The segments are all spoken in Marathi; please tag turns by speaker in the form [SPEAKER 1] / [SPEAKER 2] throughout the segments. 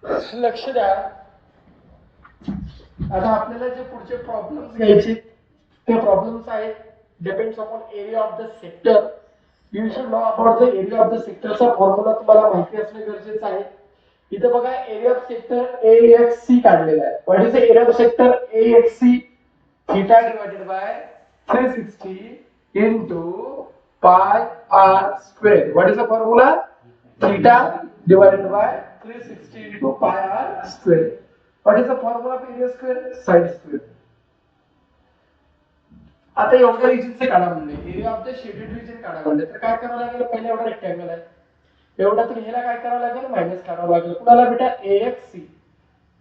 [SPEAKER 1] लक्ष द्या. आता आपल्याला जे पुढचे प्रॉब्लेम्स घ्यायचे ते प्रॉब्लेम्स आहेत depends upon area of the sector. You should know about the area of the सेक्टरचा फॉर्म्युला तुम्हाला माहिती असणे गरजेचं आहे. इथे बघा एरिया ऑफ सेक्टर AXC काढलेला आहे. What is the area of sector AXC? Theta divided by 360 into pi r square. What is the formula? Theta divided by 360 into pi r square. What is the formula of area square? Sine square. आता एवढ्या रिजनचे काढा म्हणले, area of the shaded region काढा म्हणले, तर काय करावं लागेल? पहिले एवढा रेक्टँगल आहे, एवढ्यातून ह्याला काय करावं लागेल? मायनस करावं लागेल. कुणाला बेटा? AXC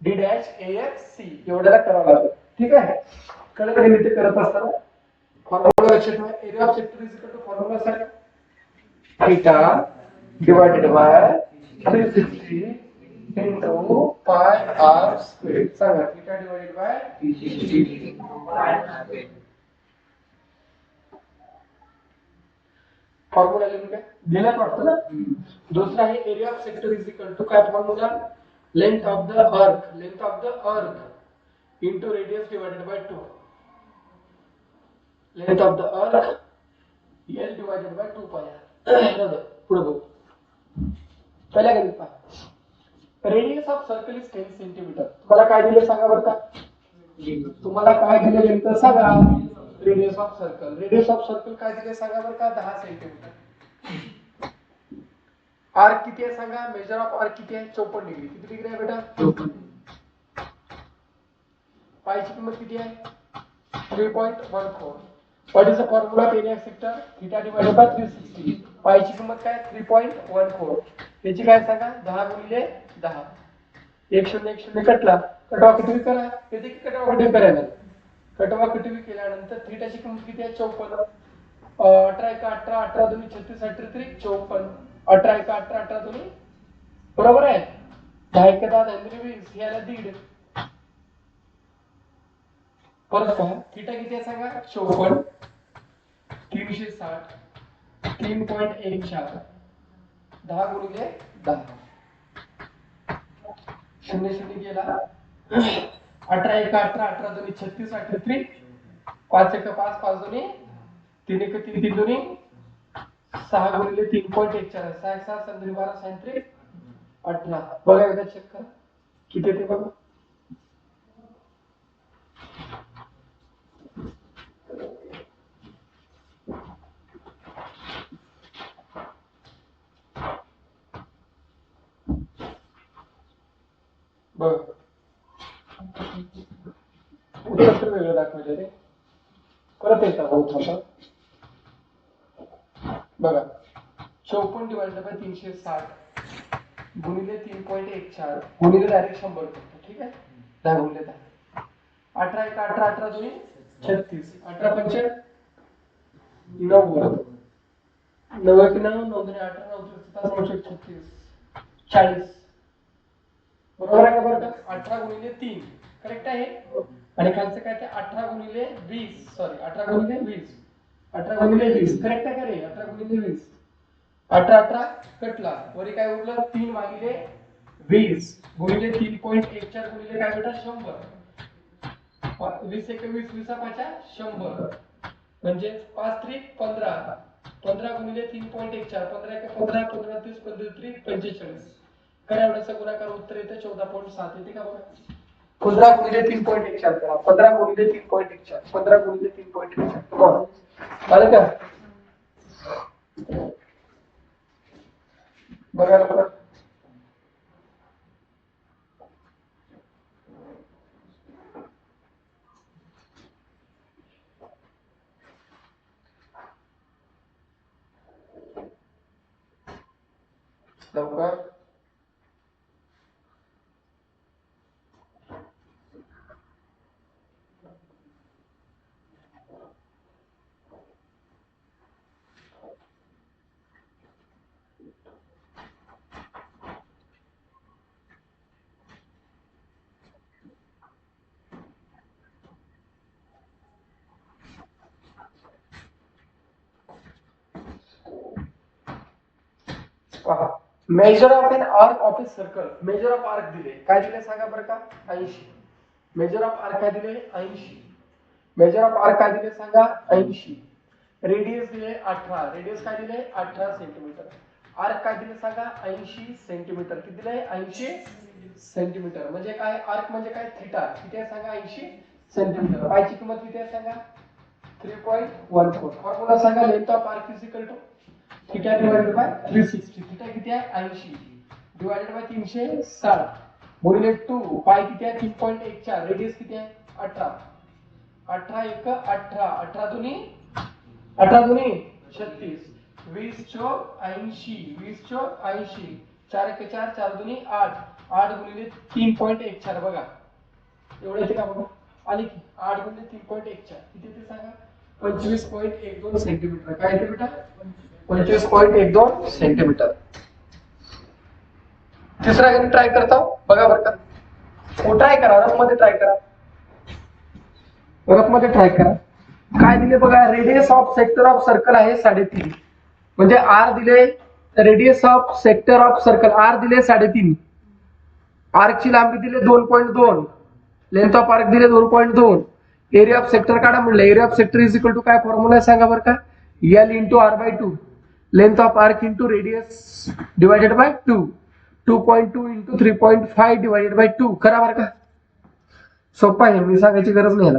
[SPEAKER 1] D डॅश AXC एवढ्याला करावं लागेल. ठीक आहे, कळत गेली ते करत असताना फॉर्म्युला लक्षात ठेवा. Area of sector is equal to formula सांगा, theta divided by 360 into pi r square. सांगा थीटा डिवाइडेड बाय 360. फॉर्म्युला लिहून काय दिलाच वाटतं ना. दुसरा आहे area of sector is equal to काय formula? Length of the arc into radius divided by 2. Length of the earth L divided by 2 pi r. पुढे बघू. पहिल्या गणित पहा. Radius of circle is 10 centimetre. तुम्हाला काय दिले सांगा बरं का? तुम्हाला काय दिले गणित सांगा. रेडियस ऑफ सर्कल काय दिले सांगा बरं का? 10 सेंटीमीटर. आर्क किती आहे सांगा? मेजर ऑफ आर्क किती आहे? 54 डिग्री. किती डिग्री आहे बेटा? 54. पायची किंमत किती आहे? 3.14. What is the formula of area sector? Theta divided by 360. पायची किंमत काय? 3.14. याची काय सांगा? 10 गुणिले 10. 1 0 1 0 कटला. कटवा कटवी करा. येते की कटवा कटवी करायला? कटवा कटवी केल्यानंतर थीटाची किंमत किती आहे? 54. 18 1 18 18 2 36 38 54. 18 1 18 18 2 बरोबर आहे. 10 1 10 10 20 याला दीड. परत पहा थीटा किती आहे सांगा? 54. 360 3.14. 10 गुणिले 10. 0 0 गेला. 18 1 18 18 2 36 38 5 1 5 5 2 3 1 3 3 2 6 गुणिले 3.14. 6 6 7 12 37 18. बघा एकदा चेक करा किती येते बघा. बघ उत्तर वेगळं दाखवलं रे. परत एकदा होत होता बघा. 54 डिवाइडेड बाय 360 गुणिले 3.14 गुणिले डायरेक्ट 100 करतो. ठीक आहे. 10 गुणिले 10. 18 1 18 18 2 36 18 5 9 9 की 9 9 18 9 36 40. बरोबर आहे का? बरं का? 18 गुणिले 3 करेक्ट आहे. आणि खालचं काय ते 18 गुणिले 20 सॉरी 18 गुणिले 20 18 गुणिले 20 करेक्ट आहे का रे? 18 गुणिले 20 18 18 कटला. वरी काय उरलं? 3 भागिले 20 गुणिले 3.14 गुणिले काय बेटा? 100. 20 1 20 20 5 100 म्हणजे 5 3 15 15 गुणिले 3.14 15 1 15 15 30 35 45. करा एवढ्याचा गुणाकार उत्तर येते 14.7 येते का बघा. 15 गुणिले 3.14 करा. 15 गुणिले 3.14 15 गुणिले 3.14 झालं का? बघा बघा. लवकर पहा. Measure of an arc of a circle, measure of arc दिले, काय दिले सांगा बरं का? 80. मेजर ऑफ आर्क काय दिले? 80. मेजर ऑफ आर्क काय दिले सांगा? 80. रेडियस दिले 18, रेडियस काय दिले? 18 सेंटीमीटर. आर्क काय दिले सांगा? 80 सेंटीमीटर. किती दिले? 80 सेंटीमीटर. म्हणजे काय? आर्क म्हणजे काय? थीटा. किती आहे सांगा? 80 सेंटीमीटर. पायची किंमत किती आहे सांगा? 3.14. फॉर्म्युला सांगा? Length of arc is equal to theta divided by 360. थीटा किती आहे? 80 डिवाइडेड बाय 360 गुणिले 2. पाय किती आहे? 3.14. रेडियस किती आहे? 18. 18 1 18, 18 दुनी 36, 20 चौक 80, 20 चौक 80, 4 1 4, 4 दुनी 8, 8 गुणिले 3.14. बघा एवढे येते का? बघा आली की 8 गुणिले 3.14 किती ते सांगा? 25.12 सेंटीमीटर. काय येते बेटा? 25.12 सेंटीमीटर. तिसरा गणित ट्राय करता बघा बरं का. ट्राय करा, रफ मध्ये ट्राय करा, रफ मध्ये ट्राय करा. काय दिले बघा? Radius of sector of circle आहे 3.5. म्हणजे आर दिले, radius of sector of circle R दिले 3.5. आर्कची लांबी दिले 2.2, लेंथ ऑफ आर्क दिले 2.2. एरिया ऑफ सेक्टर काढा म्हणलं. Area of sector is equal to काय फॉर्म्युला आहे सांगा बरं का? L into R by 2, length of arc into radius divided by 2, 2.2 into 3.5 divided by 2. करा बरं का, सोपा आहे, मी सांगायची गरज नाही याला.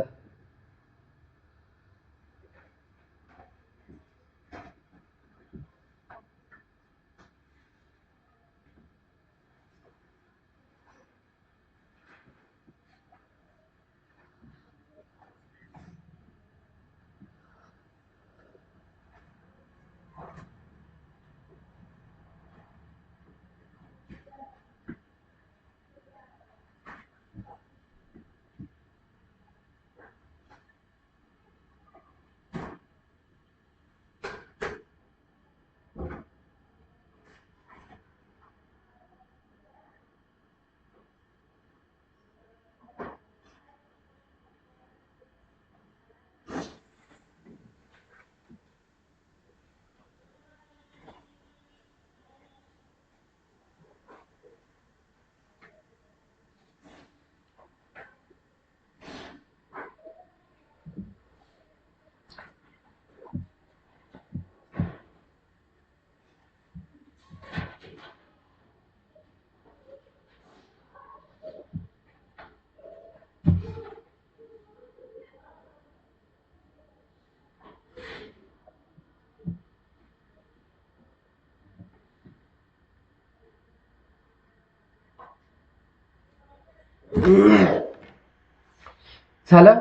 [SPEAKER 1] झालं.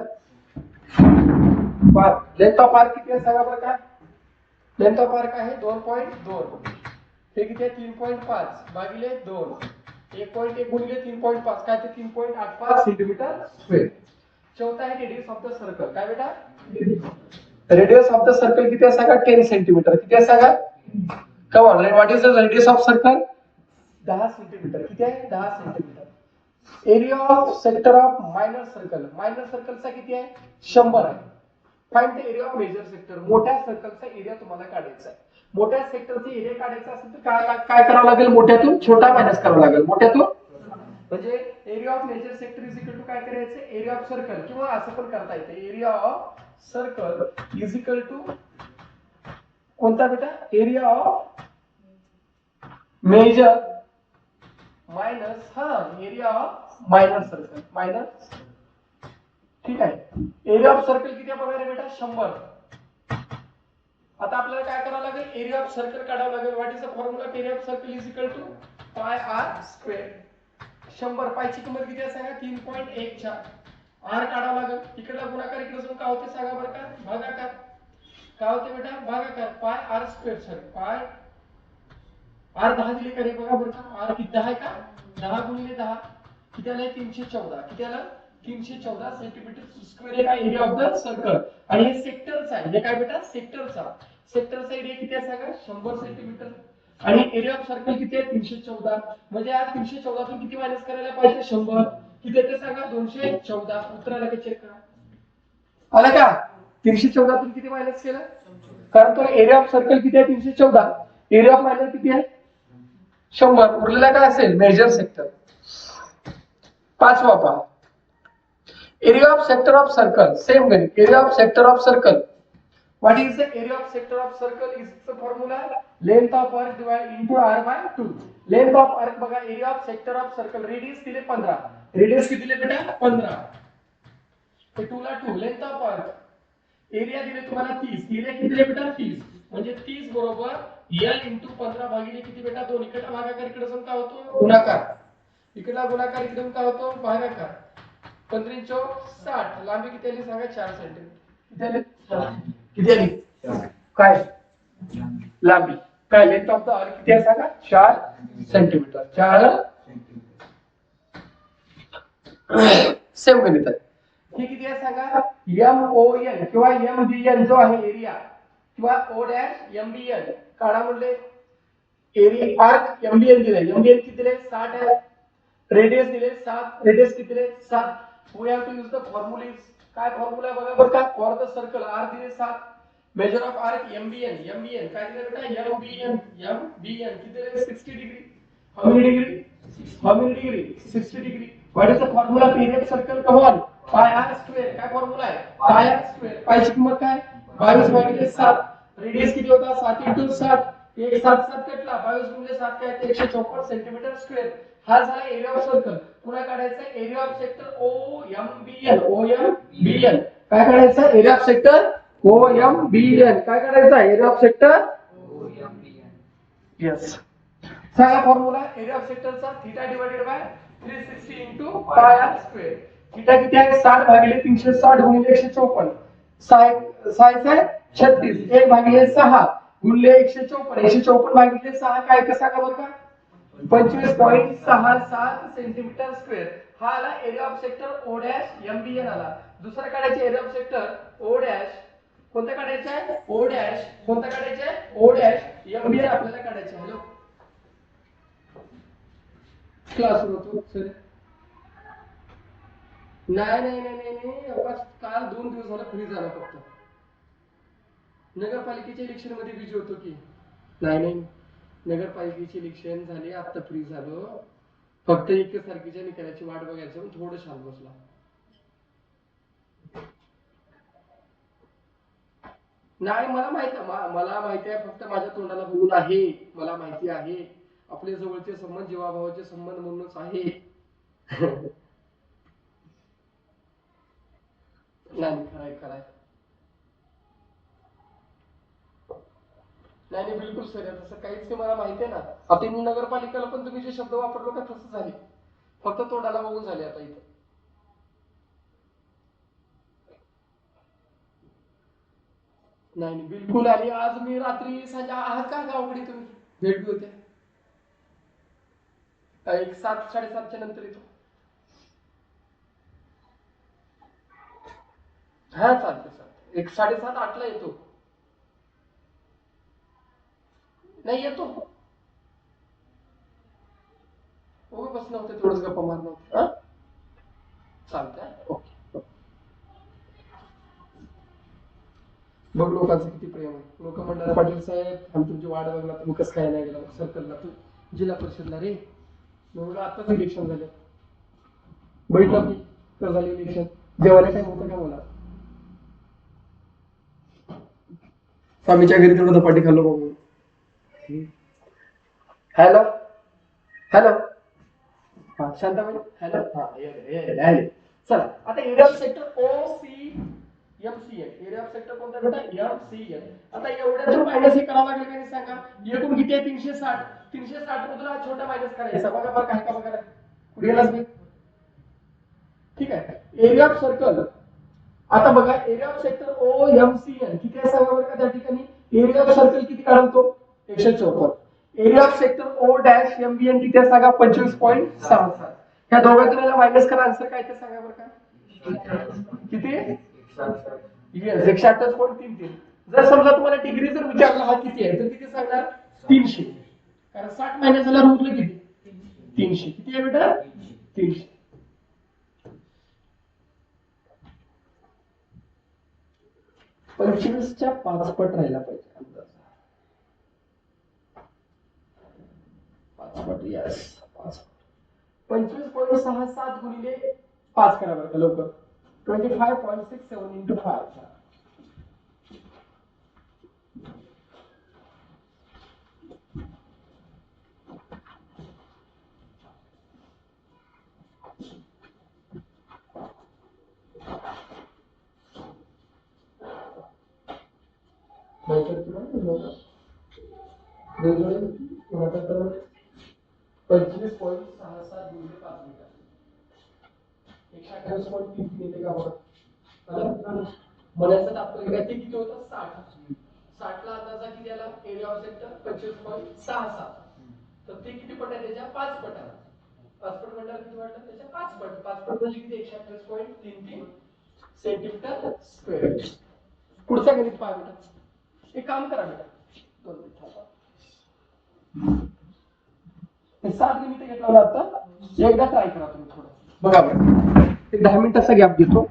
[SPEAKER 1] लेंथ ऑफ आर्क किती आहे सांगा बरं का? लेंथ ऑफ आर्क आहे 2.2. हे किती आहे? 3.5 भागिले 2, 1.1 गुणिले 3.5 काय ते 3.85 सेंटीमीटर स्क्वेअर. चौथा आहे रेडियस ऑफ द सर्कल. काय बेटा? रेडियस ऑफ द सर्कल किती आहे सांगा? 10 सेंटीमीटर. किती आहे सांगा? Come on, what is the radius of circle? 10 centimetre. किती आहे? 10 centimetre. Area of sector of minor circle, minor सर्कलचा किती आहे? 100 आहे. Find the area of major sector. मोठ्या सर्कलचा एरिया तुम्हाला काढायचा आहे. मोठ्या सेक्टरचा एरिया काढायचा असेल तर काय करावं लागेल? मोठ्यातून छोटा मायनस करावा लागेल. मोठ्यातून म्हणजे area of major sector is equal to काय करायचं? एरिया ऑफ सर्कल, किंवा असं पण करता येते, area of circle is equal to कोणता बेटा? Area of major minus area of minor circle, minus. ठीक आहे. एरिया ऑफ सर्कल किती आहे बघा रे बेटा? 100. आता आपल्याला काय करावं लागेल? एरिया ऑफ सर्कल काढावं लागेल. What is the formula? Area of circle is equal to pi R square. 100 पायची किंमत किती आहे सांगा? 3.14. आर काढावं लागेल. इकडला गुणाकार इकडे जाऊन काय होते सांगा बरं का? भागाकार. काय होते बेटा? भागाकार. Pi R square. Sorry, pi R 10 दिले का रे? बघा बरं का, आर किती आहे का? 10 गुणिले 10 किती आलं? 314. किती आलं? 314 सेंटीमीटर स्क्वेअर आहे एरिया ऑफ द सर्कल. आणि हे सेक्टरचा आहे. हे काय बेटा? सेक्टरचा. सेक्टरचा एरिया किती आहे सांगा? 100 सेंटीमीटर. आणि एरिया ऑफ सर्कल किती आहे? 314. म्हणजे या 314 तून किती मायनस करायला पाहिजे? 100. किती येते सांगा? 214. उत्तराला का चेक करा. आला का? 314 तून किती मायनस केलं? कारण तो एरिया ऑफ सर्कल किती आहे? 314. एरिया ऑफ मायनर किती आहे? 100 उरलेला काय असेल मेजर सेक्टर. पाचवा पहा area of sector of circle. Same गणित. Area of sector of circle. What is the area of sector of circle? Is the formula length of arc divided into r by 2. Length of arc बघा area of sector of circle radius दिले 15. Radius किती दिले बेटा 15. हे 2 ला 2 length of arc. एरिया दिले तुम्हाला 30. एरिया किती दिले बेटा 30. म्हणजे 30 बरोबर l into 15 भागिले किती बेटा 2. इकडे भागाकार इकडे जाऊन काय होतो गुणाकार. इकडला गुणाकार इकडे जाऊन काय होतो भागाकार. 15 चौक 60. लांबी किती आली सांगा 4 सेंटीमीटर. किती आली? किती आली काय लांबी काय लेंथ ऑफ द आर्क किती आहे सांगा 4 सेंटीमीटर. 4 सेम गणित आहे. हे किती आहे सांगा MON किंवा MBN जो आहे एरिया किंवा O डॅश MBN काढा म्हणले एरिया आर्क MBN दिले. MBN किती दिले 60 आहे. रेडियस दिले 7. रेडियस किती दिले 7. We have to use the formula. काय फॉर्म्युला बघा बरं का फॉर द सर्कल r दिले 7. मेजर ऑफ आर्क MBN काय दिले बेटा MBN किती दिले 60 degree. How many degree 60 degree. What is the formula of area of circle come on पाय r स्क्वेअर. काय फॉर्म्युला आहे पाय r स्क्वेअर. पायची किंमत काय 22 भागिले 7. रेडियस किती होता 7 * 7. 1 7 7 कटला 22 गुणिले 7 काय 154 सेंटीमीटर स्क्वेअर. हा झाला एरिया ऑफ सर्कल. पुन्हा काढायचा एरिया ऑफ सेक्टर OMBN. काय काढायचा एरिया ऑफ सेक्टर OMBN. काय काढायचा area of sector OMBN. Yes सांगा फॉर्म्युला एरिया ऑफ सेक्टरचा theta divided by 360 into pi r square. Theta किती आहे 60 भागिले 360 गुणिले 154. साइज आहे 36. 1 भागिले 6 गुणिले 154. 154 भागिले 6 काय कसा का बरं का 25.67 सेंटीमीटर स्क्वेअर. हा आला area of sector O dash MBN आला. दुसरा काढायचा area of sector O dash कोणता काढायचा आहे O डॅश कोणता काढायचा आहे O डॅश MBN आपल्याला काढायचा. हॅलो क्लास होतो सर. नाही काल 2 दिवस झाला फ्री झाला फक्त. नगरपालिकेच्या इलेक्शन मध्ये बिझी होतो की नाही नगरपालिकेची इलेक्शन झाली आता फ्री झालो. फक्त 1 तारखेच्या निकालाची वाट बघायचं थोडं शांत बसला. नाही मला माहिती आहे फक्त माझ्या तोंडाला बघून आहे. मला माहिती आहे आपले जवळचे संबंध जीवाभावाचे संबंध म्हणूनच आहे. नाही खराय नाही बिलकुल सर तसं काहीच नाही. मला माहिती आहे ना आता मी नगरपालिकेला पण तुम्ही जे शब्द वापरलो का तसं झाले. फक्त तोंडाला बघून झाले आता इथं. नाही बिलकुल आली. आज मी रात्री सांजा आहात का गावाकडे तुम्ही भेट होते 7 7:30च्या नंतर येतो. हा चालते 7:30 8ला येतो. नाही येतो बस नव्हते थोडंच गप्पा मारणार होते. चालतंय ओके. बघ लोकांचं किती प्रेम आहे. लोक म्हणणार पाटील साहेब आम्ही तुमची वाट बघला तुम्ही कसं काय नाही गेला सर्कलला तू जिल्हा परिषदला रे. म्हणून आताच इलेक्शन झालं बैठलं की तर झालं इलेक्शन जेवायला टाइम होतं का मला. स्वामीच्या घरी तेवढं धपाटी खाल्लो बघून. हॅलो हा शांताबाई हॅलो हा चला आता area of sector OCMCN. Area of sector कोणता बेटा MCN. आता एवढ्या मायनस हे करावं लागेल का सांगा. एकूण किती आहे 360. 360 मधून हा छोटा मायनस करायचा. बघा बरं काय का बघा कुठे गेलास मी. ठीक आहे एरिया ऑफ सर्कल. आता बघा एरिया ऑफ सेक्टर OMCN किती आहे सांगा बरं का त्या ठिकाणी. एरिया ऑफ सर्कल किती काढतो 154. Area of sector O dash MBN किती आहे सांगा 25.67. ह्या दोघांतून याला मायनस करा आन्सर काय ते सांगा बरं का किती. येस 128.33. जर समजा तुम्हाला डिग्री जर विचारला हा किती आहे तर किती सांगणार 300. कारण 60 मायनस झाल्यावर उरलं किती 300. किती आहे बेटा 300. पंचवीसच्या 5 पट राहिला पाहिजे अंदाज. 5 यस 25.67 गुणिले 5 करा बरं का लवकर 25.67 इंटू 5 25.67 गुणिले 5 मीटर 128.3 येते का बघा म्हणायचं आपल्याला काय ते किती होतं 60 ला अंदाजा किती आला एरिया ऑफ सेक्टर 25.67 तर ते किती पट आहे त्याच्या 5 पटाला 5 पट म्हटल्यावर किती वाटलं त्याच्या 5 पट म्हणजे किती 128.33 सेंटीमीटर स्क्वेअर पुढचा गणित पहा बेटा एक काम करा बेटा 7 गणित घेतला आता एकदा ट्राय करा तुम्ही थोडं बघा बरं एक 10 मिनिटाचा गॅप घेतो